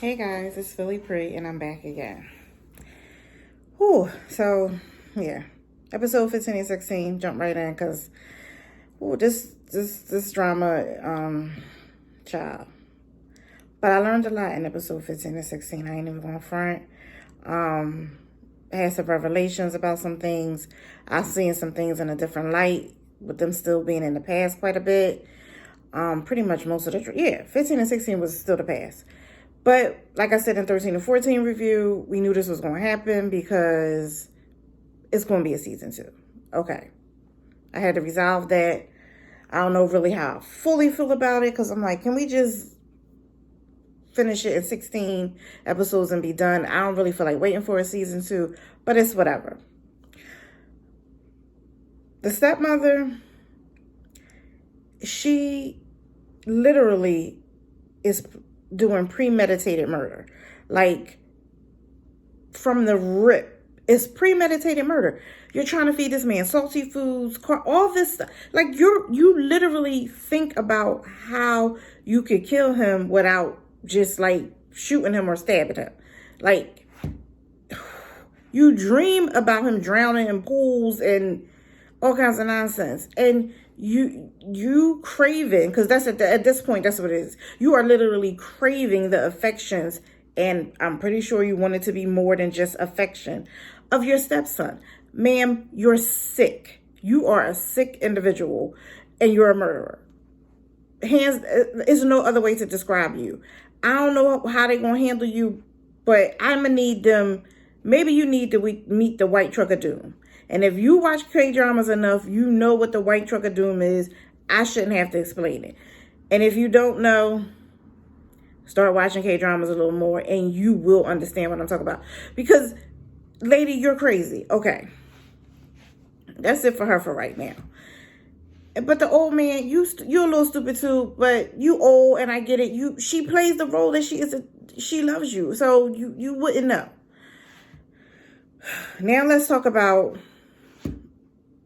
Hey guys, it's Philly Pre and I'm back again. Whew, so yeah. Episode 15 and 16, jump right in because this drama, child. But I learned a lot in episode 15 and 16. I ain't even gonna front. I had some revelations about some things. I've seen some things in a different light, with them still being in the past quite a bit. Pretty much most of the 15 and 16 was still the past. But like I said in 13 and 14 review, we knew this was going to happen because it's going to be a season 2. Okay. I had to resolve that. I don't know really how I fully feel about it because I'm like, can we just finish it in 16 episodes and be done? I don't really feel like waiting for a season 2, but it's whatever. The stepmother, she literally is doing premeditated murder. Like, from the rip, it's premeditated murder. You're trying to feed this man salty foods, all this stuff. Like, you literally think about how you could kill him without just like shooting him or stabbing him. Like, you dream about him drowning in pools and all kinds of nonsense. And you craving, because that's at this point, that's what it is. You are literally craving the affections, and I'm pretty sure you want it to be more than just affection, of your stepson. Ma'am, you're sick. You are a sick individual, and you're a murderer. There's no other way to describe you. I don't know how they're going to handle you, but I'm going to need them. Maybe you need to meet the white truck of doom. And if you watch K-dramas enough, you know what the white truck of doom is. I shouldn't have to explain it. And if you don't know, start watching K-dramas a little more and you will understand what I'm talking about. Because, lady, you're crazy. Okay. That's it for her for right now. But the old man, you're a little stupid too, but you old and I get it. She plays the role that she loves you. So you wouldn't know. Now let's talk about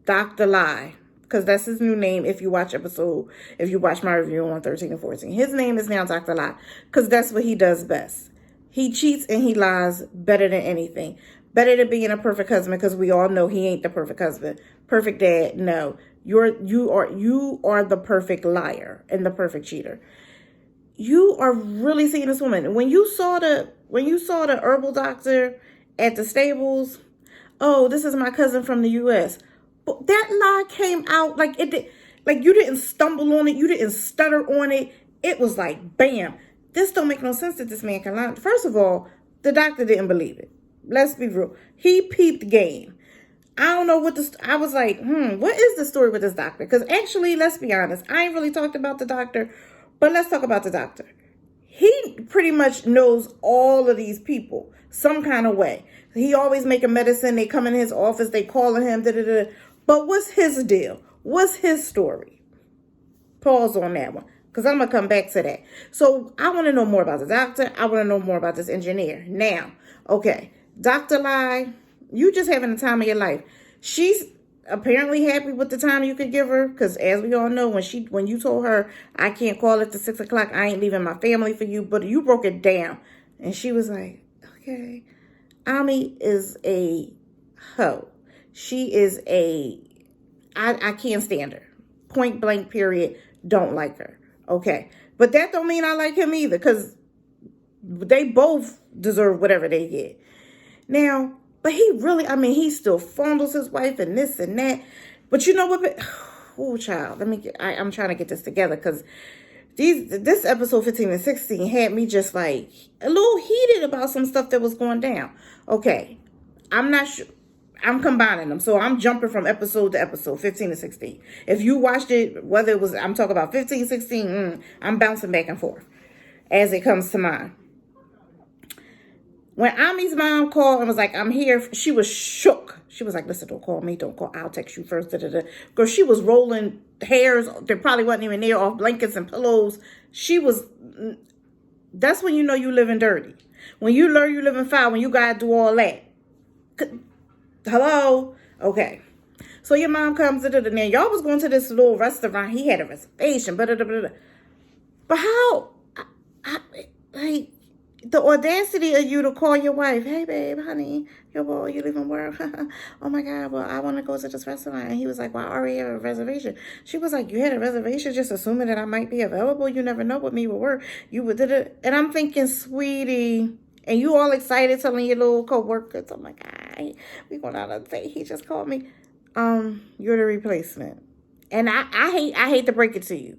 Dr. Lie, because that's his new name if you watch my review on 13 and 14. His name is now Dr. Lie, because that's what he does best. He cheats and he lies better than anything. Better than being a perfect husband, because we all know he ain't the perfect husband. Perfect dad, no. You are the perfect liar and the perfect cheater. You are really seeing this woman. When you saw the herbal doctor at the stables, oh, this is my cousin from the U.S. But that lie came out like it did. Like, you didn't stumble on it. You didn't stutter on it. It was like, bam. This don't make no sense that this man can lie. First of all, the doctor didn't believe it. Let's be real. He peeped game. I don't know I was like, what is the story with this doctor? Because actually, let's be honest, I ain't really talked about the doctor, but let's talk about the doctor. He pretty much knows all of these people some kind of way. He always making medicine. They come in his office. They calling him. But what's his deal? What's his story? Pause on that one, because I'm going to come back to that. So I want to know more about the doctor. I want to know more about this engineer. Now, okay, Dr. Lie, you just having the time of your life. She's apparently happy with the time you could give her, because as we all know, when you told her, I can't call it to 6 o'clock, I ain't leaving my family for you, but you broke it down. And she was like, okay. Ami is a hoe. She is I can't stand her. Point blank period. Don't like her. Okay. But that don't mean I like him either, because they both deserve whatever they get. Now, but he still fondles his wife and this and that. But you know what? Oh, child, I'm trying to get this together, because this episode 15 and 16 had me just like a little heated about some stuff that was going down. Okay, I'm not sure. I'm combining them. So I'm jumping from episode to episode, 15 and 16. If you watched it, whether it was, I'm talking about 15, 16, I'm bouncing back and forth as it comes to mind. When Ami's mom called and was like, I'm here, she was shook. She was like, listen, don't call me. Don't call. I'll text you first. Because she was rolling hairs. There probably wasn't even there, off blankets and pillows. That's when you know you living dirty. When you learn you living foul, when you got to do all that. Hello? Okay. So your mom comes in, and then y'all was going to this little restaurant. He had a reservation. But how? Like, The audacity of you to call your wife, hey babe, honey, yo boy, you leaving work? Oh my God, well, I want to go to this restaurant. And he was like, well, I already have a reservation. She was like, you had a reservation just assuming that I might be available? You never know with me with work. You would did it. And I'm thinking, sweetie, and you all excited telling your little co-workers, oh my God, we going out on a date. He just called me. You're the replacement. And I hate to break it to you.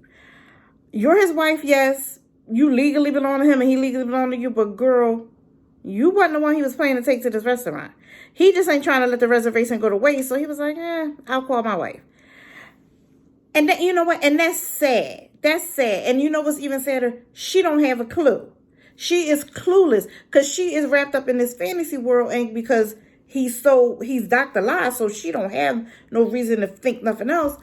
You're his wife, yes. You legally belong to him and he legally belong to you. But girl, you wasn't the one he was planning to take to this restaurant. He just ain't trying to let the reservation go to waste. So he was like, I'll call my wife. And then, you know what? And that's sad. That's sad. And you know what's even sadder? She don't have a clue. She is clueless because she is wrapped up in this fantasy world, and because he's Dr. Lie, so she don't have no reason to think nothing else.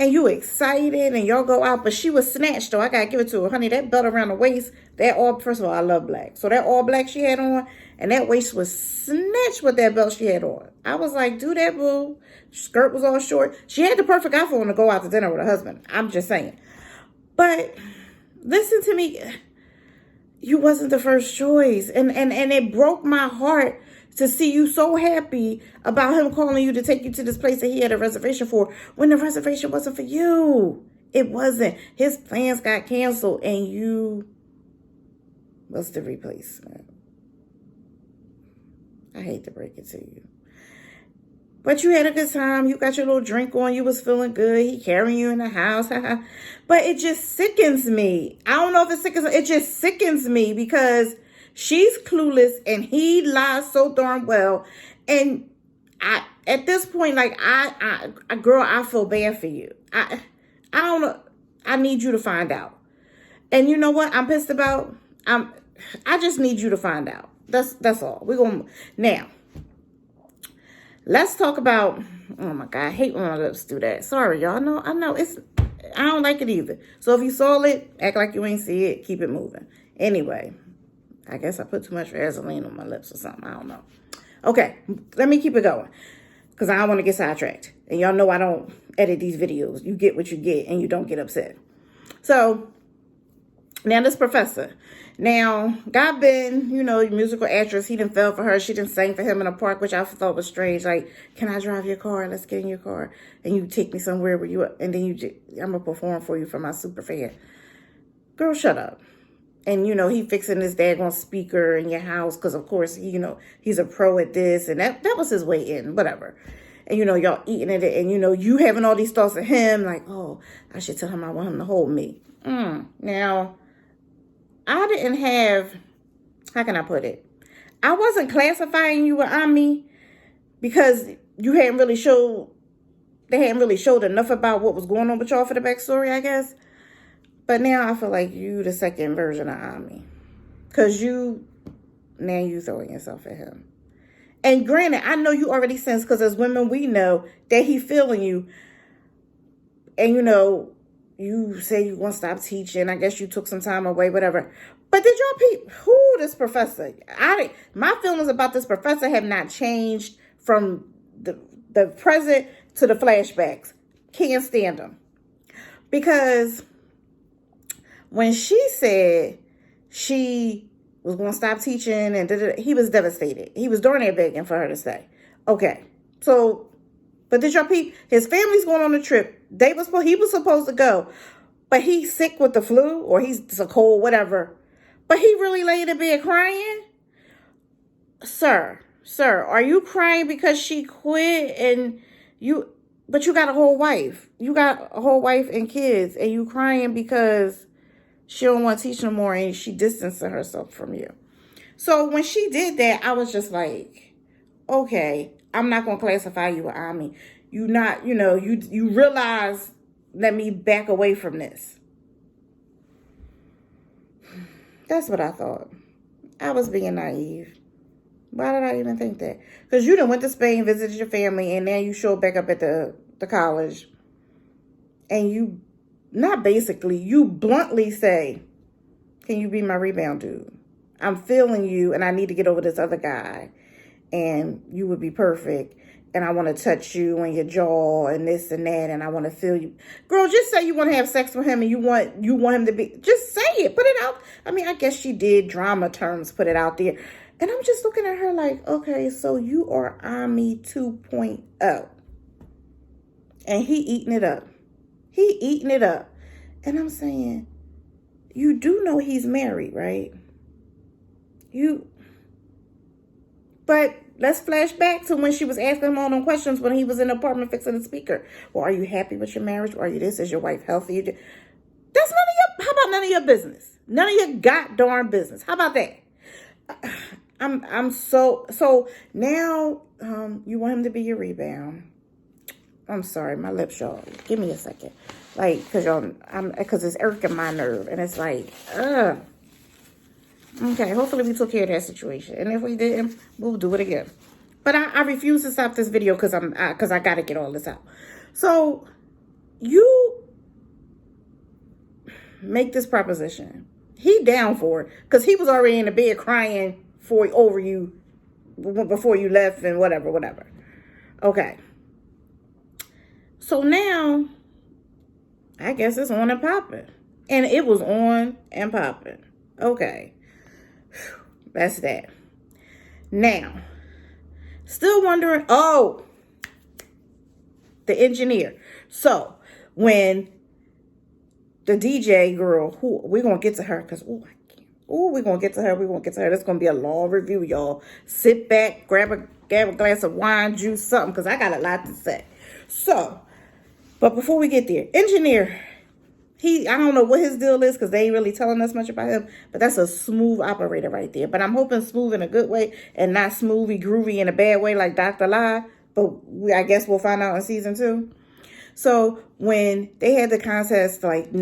And you excited and y'all go out, but she was snatched though. I gotta give it to her. Honey, that belt around the waist, first of all, I love black. So that all black she had on, and that waist was snatched with that belt she had on. I was like, do that, boo. Skirt was all short. She had the perfect outfit on to go out to dinner with her husband. I'm just saying. But listen to me. You wasn't the first choice. And it broke my heart to see you so happy about him calling you to take you to this place that he had a reservation for when the reservation wasn't for you. It wasn't. His plans got canceled and you was the replacement. I hate to break it to you. But you had a good time. You got your little drink on. You was feeling good. He carrying you in the house. But it just sickens me. I don't know if it just sickens me because she's clueless and he lies so darn well. And at this point, like girl, I feel bad for you. I don't know. I need you to find out. And you know what I'm pissed about? I just need you to find out. That's all. We're going now. Let's talk about, oh my God, I hate when my lips do that. Sorry, y'all. I know I don't like it either. So if you saw it, act like you ain't see it. Keep it moving. Anyway, I guess I put too much Vaseline on my lips or something. I don't know. Okay, let me keep it going because I don't want to get sidetracked. And y'all know I don't edit these videos. You get what you get and you don't get upset. So now this professor. Now, God been, musical actress. He done fell for her. She done sang for him in a park, which I thought was strange. Like, can I drive your car? Let's get in your car. And you take me somewhere where and then I'm going to perform for you for my super fan. Girl, shut up. And, he fixing this daggone speaker in your house because, of course, he's a pro at this. And that was his way in, whatever. And, y'all eating it. And, you having all these thoughts of him. Like, oh, I should tell him I want him to hold me. Now, I didn't have, how can I put it? I wasn't classifying you with Ami because they hadn't really showed enough about what was going on with y'all for the backstory, I guess. But now I feel like you the second version of Ami. Because you throwing yourself at him. And granted, I know you already sensed, because as women, we know that he feeling you. And you say you want to stop teaching. I guess you took some time away, whatever. But did y'all peep who this professor? My feelings about this professor have not changed from the present to the flashbacks. Can't stand them. Because when she said she was going to stop teaching and he was devastated. He was darn near begging for her to stay. Okay. So, but did y'all peep? His family's going on a trip. He was supposed to go, but he's sick with the flu or he's a cold, whatever. But he really laid in bed crying. Sir, are you crying because she quit but you got a whole wife. You got a whole wife and kids and you crying because she don't want to teach no more and she distancing herself from you. So when she did that, I was just like, okay, I'm not going to classify you with Ami. You not, you realize, let me back away from this. That's what I thought. I was being naive. Why did I even think that? Because you done went to Spain, visited your family, and now you show back up at the college. And you bluntly say, can you be my rebound dude? I'm feeling you, and I need to get over this other guy. And you would be perfect. and I want to touch you on your jaw and this and that, and I want to feel you. Girl, just say you want to have sex with him and you want him to be, just say it, put it out. I mean, I guess she did drama terms, put it out there. And I'm just looking at her like, okay, so you are Ami 2.0. And he eating it up. He eating it up. And I'm saying, you do know he's married, right? But let's flash back to when she was asking him all them questions when he was in the apartment fixing the speaker. Well, are you happy with your marriage? Or are you this? Is your wife healthy? That's none of your, how about none of your business? None of your goddamn business. How about that? I'm so now you want him to be your rebound. I'm sorry, my lips, y'all. Give me a second. Like, because it's irking my nerve. And it's like, ugh. Okay, hopefully we took care of that situation. And if we didn't, we'll do it again. But I refuse to stop this video because I got to get all this out. So, you make this proposition. He down for it. Because he was already in the bed crying over you before you left and whatever. Okay. So now, I guess it's on and popping. And it was on and popping. Okay. That's that. Now, still wondering, the engineer. So, when the DJ girl, who we're going to get to her, because, we're going to get to her. That's going to be a long review, y'all. Sit back, grab a glass of wine, juice, something, because I got a lot to say. So, but before we get there, engineer, I don't know what his deal is because they ain't really telling us much about him, but that's a smooth operator right there. But I'm hoping smooth in a good way and not smoothie, groovy in a bad way like Dr. Lie. But I guess we'll find out in season 2. So when they had the contest, like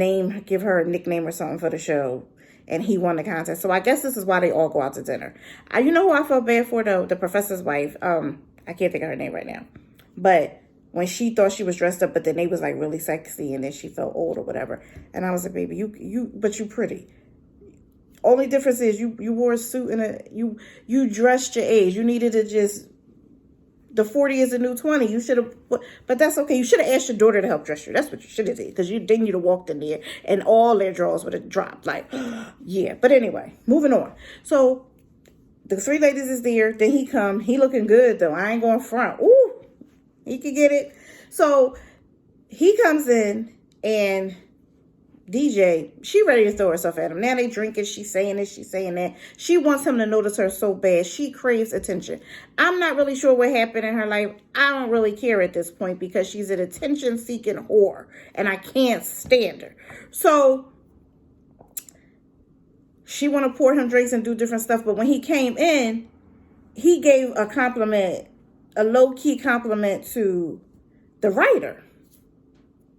give her a nickname or something for the show, and he won the contest. So I guess this is why they all go out to dinner. You know who I felt bad for, though? The professor's wife. I can't think of her name right now. But when she thought she was dressed up, but then they was like really sexy, and then she felt old or whatever. And I was like, baby, but you pretty. Only difference is you wore a suit and you dressed your age. You needed to just, the 40 is the new 20. You should have, but that's okay. You should have asked your daughter to help dress you. That's what you should have did, because you'd have walked in there and all their drawers would have dropped. Like, yeah. But anyway, moving on. So the 3 ladies is there. Then he come. He looking good though. I ain't going front. Ooh. He could get it. So he comes in and DJ, she ready to throw herself at him. Now they drinking. She's saying this. She's saying that. She wants him to notice her so bad. She craves attention. I'm not really sure what happened in her life. I don't really care at this point because she's an attention-seeking whore. And I can't stand her. So she want to pour him drinks and do different stuff. But when he came in, he gave a compliment, a low-key compliment to the writer,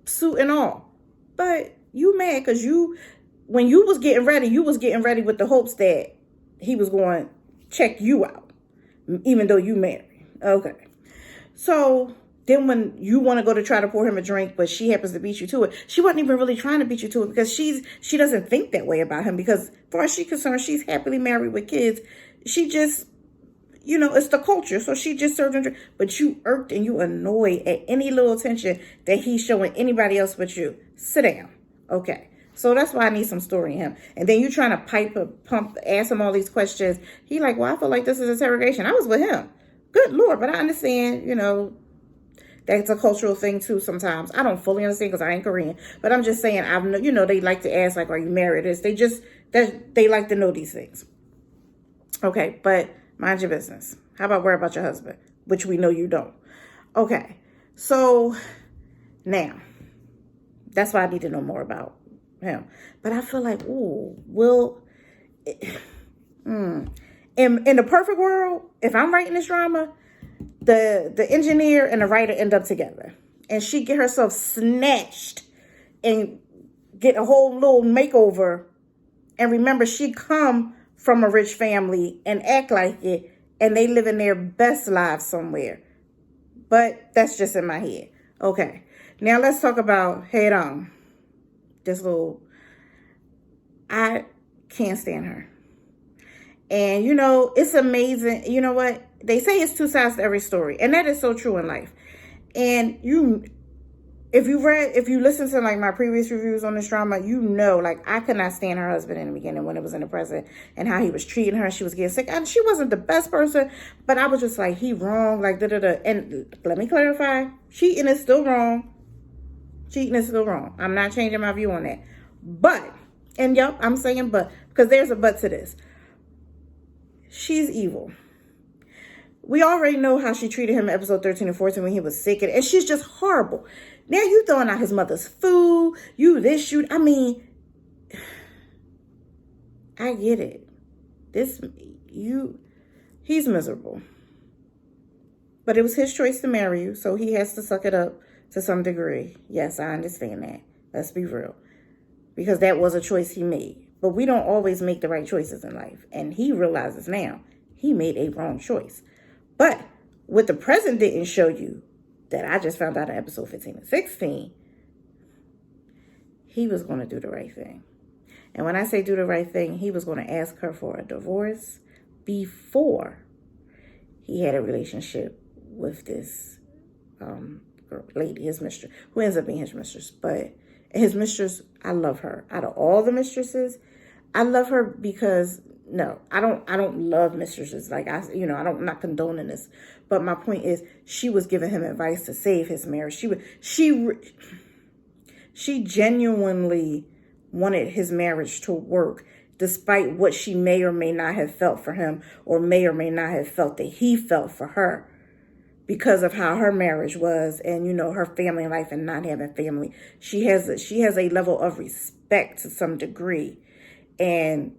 suit and all. But you mad because when you was getting ready with the hopes that he was going to check you out, even though you married. Okay. So then when you want to go to try to pour him a drink, but she happens to beat you to it, she wasn't even really trying to beat you to it because she doesn't think that way about him, because as far as she's concerned, she's happily married with kids. She just, it's the culture. So she just served him drink. But you irked and you annoyed at any little attention that he's showing anybody else but you. Sit down. Okay. So that's why I need some story in him. And then you trying to ask him all these questions. He like, well, I feel like this is interrogation. I was with him. Good Lord. But I understand, that's a cultural thing too sometimes. I don't fully understand because I ain't Korean. But I'm just saying, they like to ask, like, are you married? They like to know these things. Okay. But mind your business. How about worry about your husband? Which we know you don't. Okay. So now, that's why I need to know more about him. But I feel like, in the perfect world, if I'm writing this drama, the engineer and the writer end up together. And she get herself snatched and get a whole little makeover. And remember, she come from a rich family and act like it, and they live in their best lives somewhere. But that's just in my head. Okay. Now let's talk about Hae-dong. I can't stand her. And, it's amazing. You know what? they say it's two sides to every story. And that is so true in life. And if you listen to like my previous reviews on this drama, you know, like I could not stand her husband in the beginning when it was in the present and how he was treating her. She was getting sick. And she wasn't the best person, but I was just like, he wrong, like da-da-da. And let me clarify, cheating is still wrong. Cheating is still wrong. I'm not changing my view on that. But, and yep, I'm saying but, because there's a but to this. She's evil. We already know how she treated him in episode 13 and 14 when he was sick. And she's just horrible. Now you throwing out his mother's food. I mean, I get it. He's miserable. But it was his choice to marry you. So he has to suck it up to some degree. Yes, I understand that. Let's be real. Because that was a choice he made. But we don't always make the right choices in life. And he realizes now he made a wrong choice. But what the present didn't show you, that I just found out in episode 15 and 16, he was going to do the right thing. And when I say do the right thing, he was going to ask her for a divorce before he had a relationship with this lady, his mistress, who ends up being his mistress. But his mistress, I love her. Out of all the mistresses, I love her because... No, I don't love mistresses. Like, I'm not condoning this. But my point is, she was giving him advice to save his marriage. She genuinely wanted his marriage to work, despite what she may or may not have felt for him, or may or may not have felt that he felt for her, because of how her marriage was, and her family life and not having family. She has a level of respect to some degree, and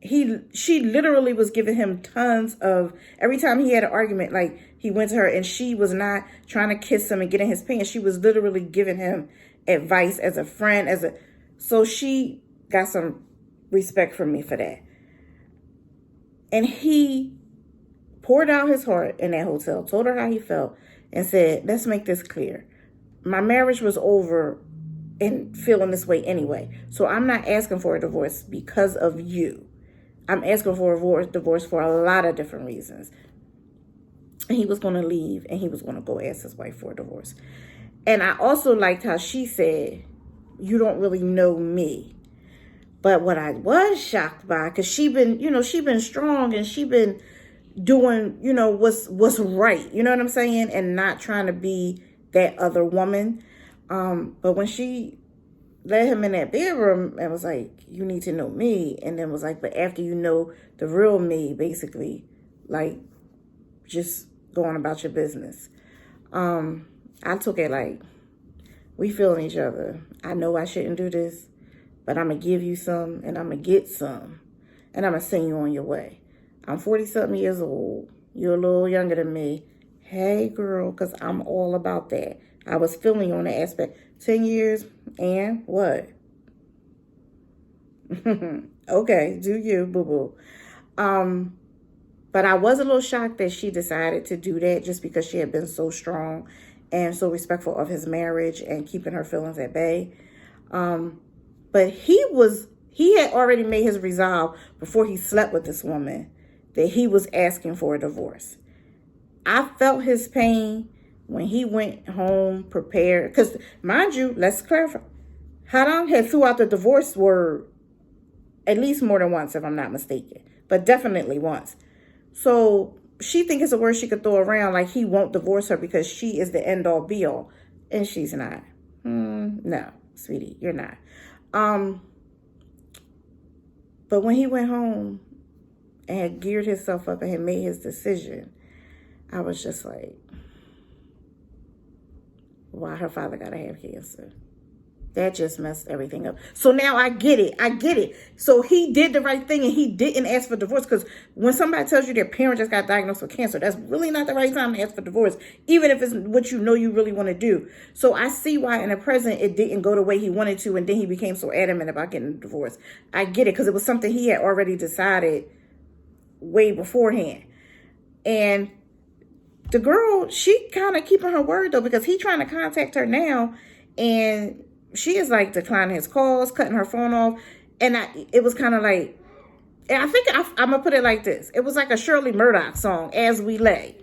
she literally was giving him tons of, every time he had an argument, like he went to her and she was not trying to kiss him and get in his pants. She was literally giving him advice as a friend, so she got some respect from me for that. And he poured out his heart in that hotel, told her how he felt, and said, let's make this clear. My marriage was over and feeling this way anyway. So I'm not asking for a divorce because of you. I'm asking for a divorce for a lot of different reasons. And he was going to leave and he was going to go ask his wife for a divorce. And I also liked how she said, you don't really know me. But what I was shocked by, because she been strong and she been doing, what's right. You know what I'm saying? And not trying to be that other woman. But when she let him in that bedroom and was like, you need to know me. And then was like, but after you know the real me, basically, like, just going about your business. I took it like, we feeling each other. I know I shouldn't do this, but I'm going to give you some and I'm going to get some. And I'm going to send you on your way. I'm 40-something years old. You're a little younger than me. Hey, girl, because I'm all about that. I was feeling you on that aspect. 10 years and what? Okay, do you, boo-boo. But I was a little shocked that she decided to do that just because she had been so strong and so respectful of his marriage and keeping her feelings at bay. But he had already made his resolve before he slept with this woman that he was asking for a divorce. I felt his pain when he went home prepared. Because, mind you, let's clarify. Haram had threw out the divorce word at least more than once, if I'm not mistaken. But definitely once. So she thinks it's a word she could throw around like he won't divorce her because she is the end-all be-all. And she's not. No, sweetie, you're not. But when he went home and had geared himself up and had made his decision, I was just like, why her father gotta have cancer? That just messed everything up. So now I get it. So he did the right thing and he didn't ask for divorce, because when somebody tells you their parent just got diagnosed with cancer, that's really not the right time to ask for divorce, even if it's what you know you really want to do. So I see why in the present it didn't go the way he wanted to, and then he became so adamant about getting a divorce. I get it, because it was something he had already decided way beforehand. And the girl, she kind of keeping her word though, because he trying to contact her now, and she is like declining his calls, cutting her phone off. And it was kind of like, And I think I'm going to put it like this. It was like a Shirley Murdoch song, As We Lay.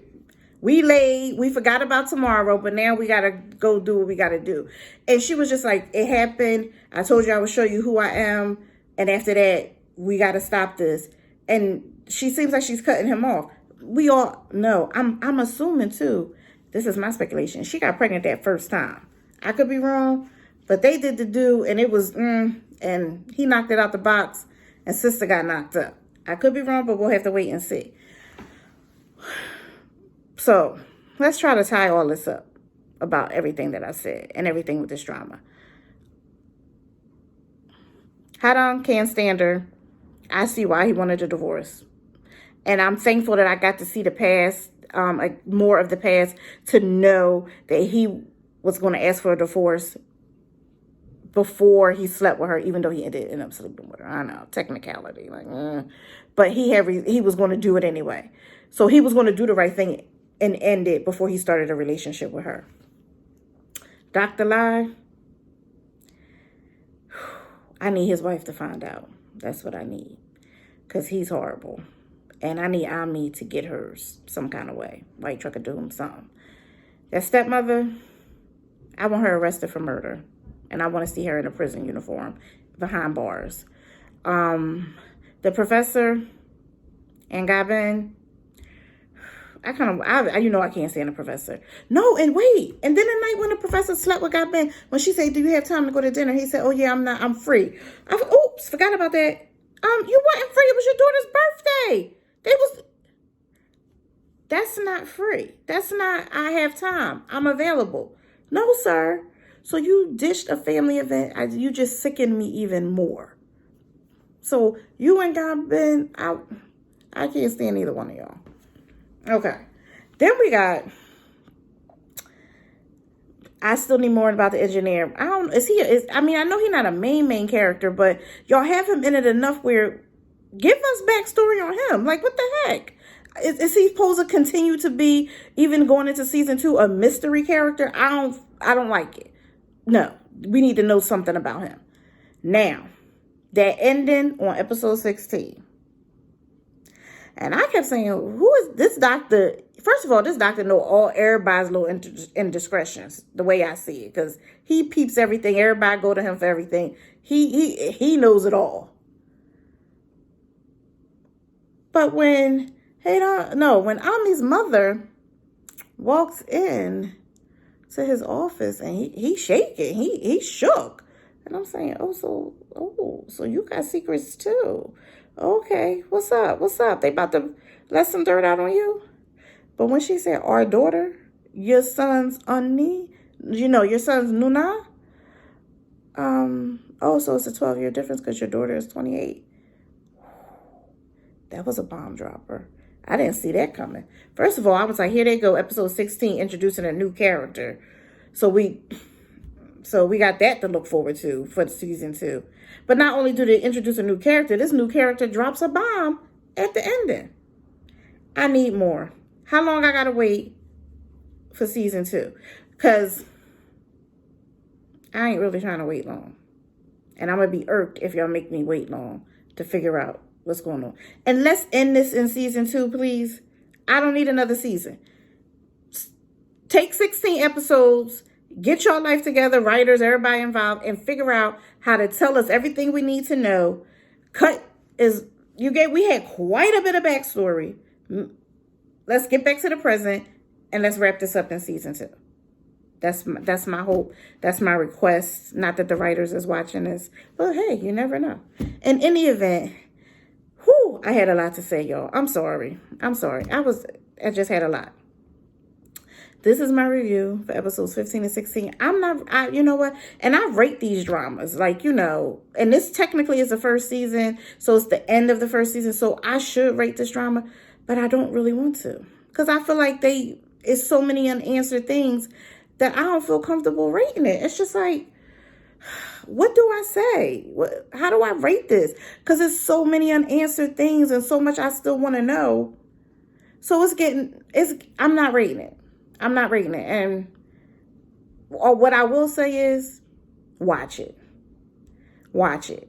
We laid, we forgot about tomorrow, but now we got to go do what we got to do. And she was just like, it happened. I told you I would show you who I am. And after that, we got to stop this. And she seems like she's cutting him off. We all know. I'm assuming, too. This is my speculation. She got pregnant that first time. I could be wrong, but they did the do, and it was, and he knocked it out the box, and sister got knocked up. I could be wrong, but we'll have to wait and see. So let's try to tie all this up about everything that I said and everything with this drama. Hadong can't stand her. I see why he wanted a divorce. And I'm thankful that I got to see the past, more of the past, to know that he was going to ask for a divorce before he slept with her, even though he did end up sleeping with her. I know, technicality. But he was going to do it anyway. So he was going to do the right thing and end it before he started a relationship with her. Dr. Lie, I need his wife to find out. That's what I need. Because he's horrible. And I need Ami to get hers some kind of way. White trucker do him something. That stepmother, I want her arrested for murder. And I want to see her in a prison uniform behind bars. The professor and Gabin, I can't stand the professor. No, and wait. And then the night when the professor slept with Gabin, when she said, do you have time to go to dinner? He said, oh yeah, I'm free. Oops, forgot about that. You weren't free. It was your daughter's birthday. That's not free. That's not, I have time. I'm available. No, sir. So you dished a family event. You just sickened me even more. So you and Gabin, I can't stand either one of y'all. Okay. Then we got, I still need more about the engineer. I know he's not a main character, but y'all have him in it enough where give us backstory on him. Like, what the heck? Is he supposed to continue to be, even going into season 2, a mystery character? I don't like it. No, we need to know something about him. Now, that ending on episode 16. And I kept saying, who is this doctor? First of all, this doctor know everybody's little indiscretions, the way I see it. Because he peeps everything. Everybody go to him for everything. He knows it all. But when Ami's mother walks in to his office and he's shaking, he shook. And I'm saying, so you got secrets too. Okay, what's up? They about to let some dirt out on you? But when she said, our daughter, your son's Unni, your son's Nuna, so it's a 12-year difference because your daughter is 28. That was a bomb dropper. I didn't see that coming. First of all, I was like, here they go, episode 16, introducing a new character. So we got that to look forward to for season 2. But not only do they introduce a new character, this new character drops a bomb at the ending. I need more. How long I gotta wait for season 2? Because I ain't really trying to wait long. And I'm going to be irked if y'all make me wait long to figure out what's going on. And let's end this in season 2, please. I don't need another season. Take 16 episodes, get your life together, writers, everybody involved, and figure out how to tell us everything we need to know. We had quite a bit of backstory. Let's get back to the present and let's wrap this up in season 2. That's my hope. That's my request. Not that the writers is watching this, but hey, you never know. In any event, I had a lot to say, y'all. I'm sorry. I just had a lot. This is my review for episodes 15 and 16. You know what? And I rate these dramas, and this technically is the first season, so it's the end of the first season, so I should rate this drama, but I don't really want to. Because I feel like it's so many unanswered things that I don't feel comfortable rating it. It's just like, what do I say? How do I rate this? Because it's so many unanswered things and so much I still want to know. So I'm not rating it. And what I will say is, watch it.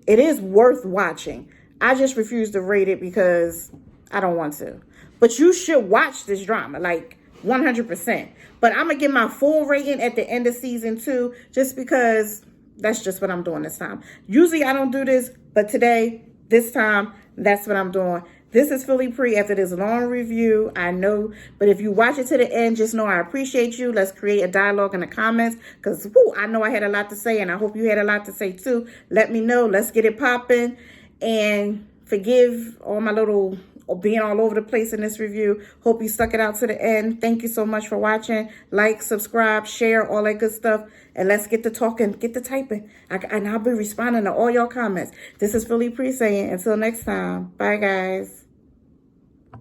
It is worth watching. I just refuse to rate it because I don't want to. But you should watch this drama, like 100%. But I'm going to give my full rating at the end of season 2 just because that's just what I'm doing this time. Usually I don't do this, but today, this time, that's what I'm doing. This is Philly Pre after this long review. I know, but if you watch it to the end, just know I appreciate you. Let's create a dialogue in the comments because I know I had a lot to say, and I hope you had a lot to say too. Let me know. Let's get it popping. And forgive all my little being all over the place in this review. Hope you stuck it out to the end. Thank you so much for watching. Like, subscribe, share, all that good stuff. And let's get to talking, get to typing. And I'll be responding to all your comments. This is Philly Pre saying, until next time. Bye, guys.